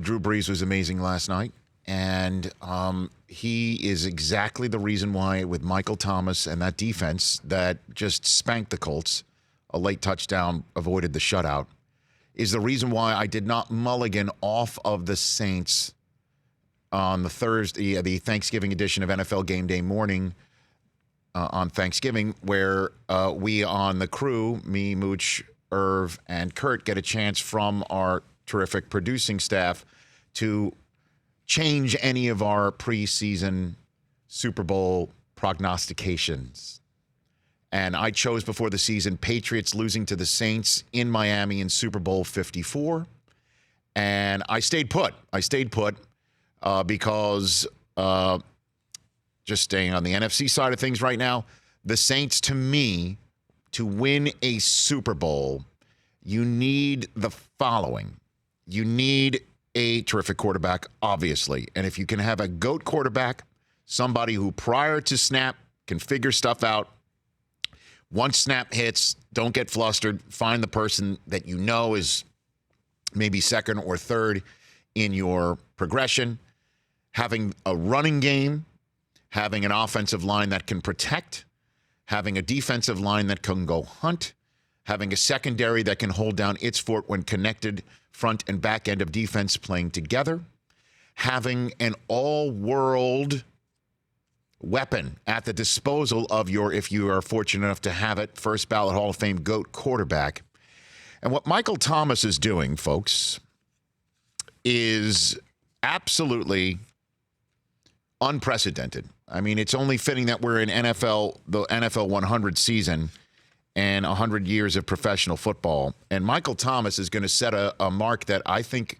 Drew Brees was amazing last night. And he is exactly the reason why, with Michael Thomas and that defense that just spanked the Colts, a late touchdown, avoided the shutout, is the reason why I did not mulligan off of the Saints on the Thursday, the Thanksgiving edition of NFL Game Day morning on Thanksgiving, where we on the crew, me, Mooch, Irv, and Kurt, get a chance from our terrific producing staff to change any of our preseason Super Bowl prognostications. And I chose before the season Patriots losing to the Saints in Miami in Super Bowl 54. And I stayed put. Because just staying on the NFC side of things right now, the Saints, to me, to win a Super Bowl, you need the following. You need a terrific quarterback, obviously. And if you can have a GOAT quarterback, somebody who prior to snap can figure stuff out, once snap hits, don't get flustered, find the person that you know is maybe second or third in your progression, having a running game, having an offensive line that can protect, having a defensive line that can go hunt, having a secondary that can hold down its fort when connected front and back end of defense playing together, having an all-world weapon at the disposal of your, if you are fortunate enough to have it, first ballot Hall of Fame GOAT quarterback. And what Michael Thomas is doing, folks, is absolutely unprecedented. I mean, it's only fitting that we're in the NFL 100 season and 100 years of professional football. And Michael Thomas is going to set a mark that I think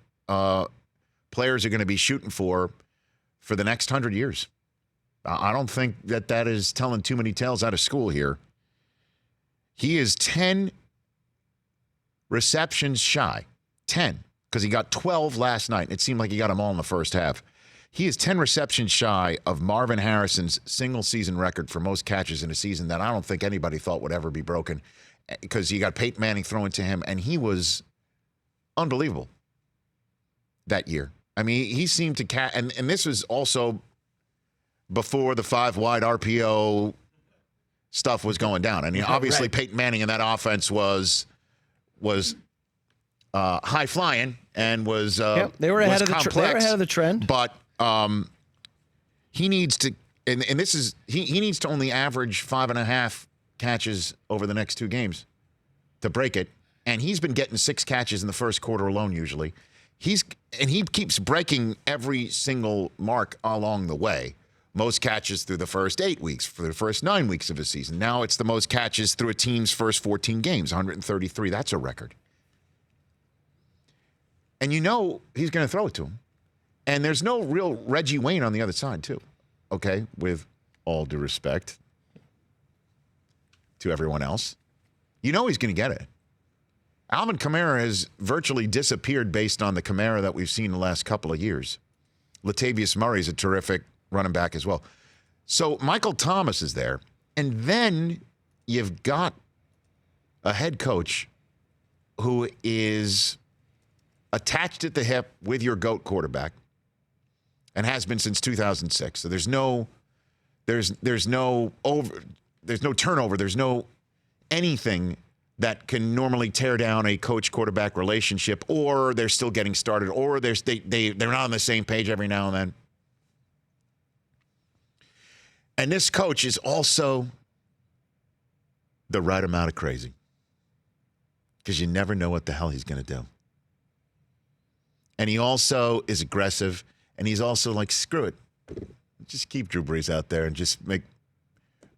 players are going to be shooting for the next 100 years. I don't think that is telling too many tales out of school here. He is 10 receptions shy. 10, because he got 12 last night. It seemed like he got them all in the first half. He is 10 receptions shy of Marvin Harrison's single-season record for most catches in a season that I don't think anybody thought would ever be broken, because you got Peyton Manning throwing to him, and he was unbelievable that year. I mean, he seemed to catch, and this was also before the 5-wide RPO stuff was going down. I mean, obviously right. Peyton Manning in that offense was high-flying and was they were ahead of complex, they were ahead of the trend. But he needs to, and this is, he needs to only average 5.5 catches over the next 2 games to break it. And he's been getting 6 catches in the first quarter alone usually. He keeps breaking every single mark along the way. Most catches through the first 8 weeks, for the first 9 weeks of his season. Now it's the most catches through a team's first 14 games, 133. That's a record. And you know he's going to throw it to him. And there's no real Reggie Wayne on the other side, too. Okay? With all due respect to everyone else. You know he's going to get it. Alvin Kamara has virtually disappeared based on the Kamara that we've seen the last couple of years. Latavius Murray's a terrific running back as well. So Michael Thomas is there. And then you've got a head coach who is attached at the hip with your GOAT quarterback and has been since 2006. So there's no turnover. There's no anything that can normally tear down a coach-quarterback relationship, or they're still getting started, or they're not on the same page every now and then. And this coach is also the right amount of crazy, because you never know what the hell he's going to do. And he also is aggressive, and he's also like, screw it. Just keep Drew Brees out there and just make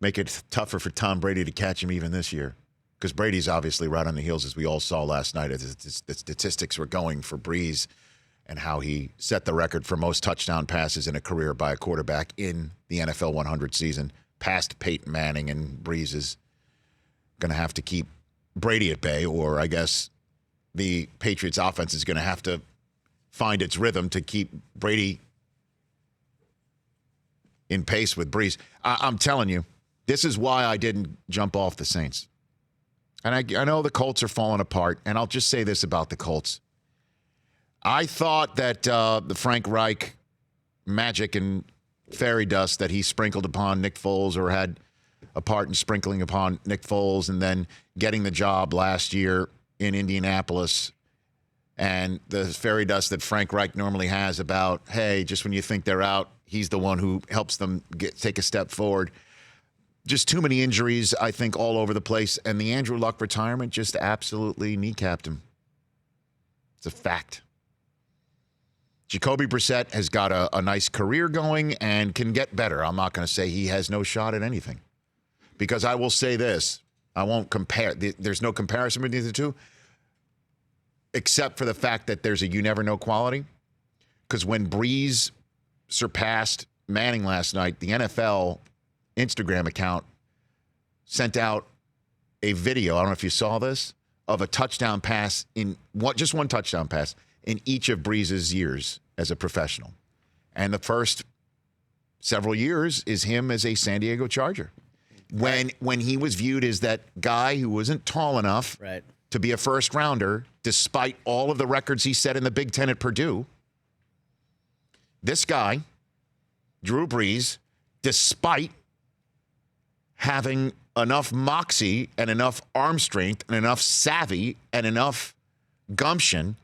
it tougher for Tom Brady to catch him even this year. Because Brady's obviously right on the heels, as we all saw last night. The statistics were going for Brees and how he set the record for most touchdown passes in a career by a quarterback in the NFL 100 season, past Peyton Manning, and Brees is going to have to keep Brady at bay, or I guess the Patriots offense is going to have to find its rhythm to keep Brady in pace with Brees. I'm telling you, this is why I didn't jump off the Saints. And I know the Colts are falling apart, and I'll just say this about the Colts. I thought that the Frank Reich magic and fairy dust that he sprinkled upon Nick Foles, or had a part in sprinkling upon Nick Foles, and then getting the job last year in Indianapolis, and the fairy dust that Frank Reich normally has about, hey, just when you think they're out, he's the one who helps them take a step forward. Just too many injuries, I think, all over the place. And the Andrew Luck retirement just absolutely kneecapped him. It's a fact. Jacoby Brissett has got a nice career going and can get better. I'm not going to say he has no shot at anything. Because I will say this. I won't compare. There's no comparison between the two. Except for the fact that there's a you never know quality. Because when Brees surpassed Manning last night, the NFL Instagram account sent out a video, I don't know if you saw this, of a touchdown pass just one touchdown pass in each of Brees' years as a professional. And the first several years is him as a San Diego Charger. When he was viewed as that guy who wasn't tall enough to be a first rounder, despite all of the records he set in the Big Ten at Purdue, this guy, Drew Brees, despite having enough moxie and enough arm strength and enough savvy and enough gumption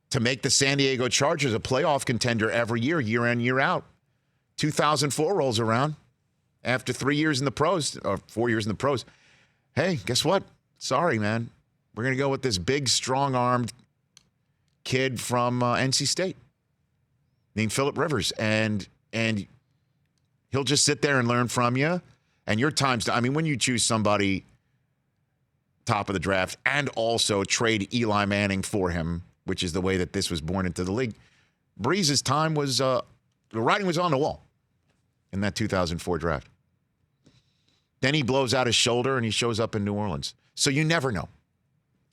to make the San Diego Chargers a playoff contender every year, year in, year out. 2004 rolls around after 3 years in the pros, or 4 years in the pros. Hey, guess what? Sorry, man. We're going to go with this big, strong-armed kid from NC State named Phillip Rivers. And he'll just sit there and learn from you. And your time's, I mean, when you choose somebody top of the draft and also trade Eli Manning for him, which is the way that this was born into the league, Brees' time was, the writing was on the wall in that 2004 draft. Then he blows out his shoulder and he shows up in New Orleans. So you never know.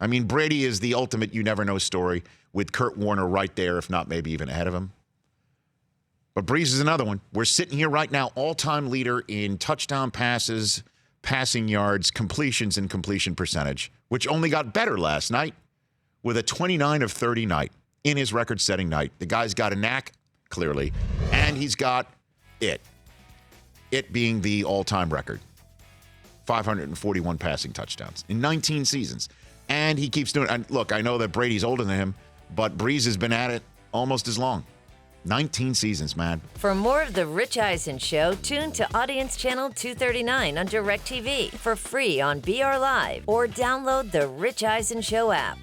I mean, Brady is the ultimate you never know story, with Kurt Warner right there, if not maybe even ahead of him. But Brees is another one. We're sitting here right now, all-time leader in touchdown passes, passing yards, completions, and completion percentage, which only got better last night with a 29 of 30 night in his record-setting night. The guy's got a knack, clearly, and he's got it being the all-time record. 541 passing touchdowns in 19 seasons. And he keeps doing it. And look, I know that Brady's older than him, but Brees has been at it almost as long. 19 seasons, man. For more of The Rich Eisen Show, tune to Audience Channel 239 on DirecTV for free on BR Live, or download the Rich Eisen Show app.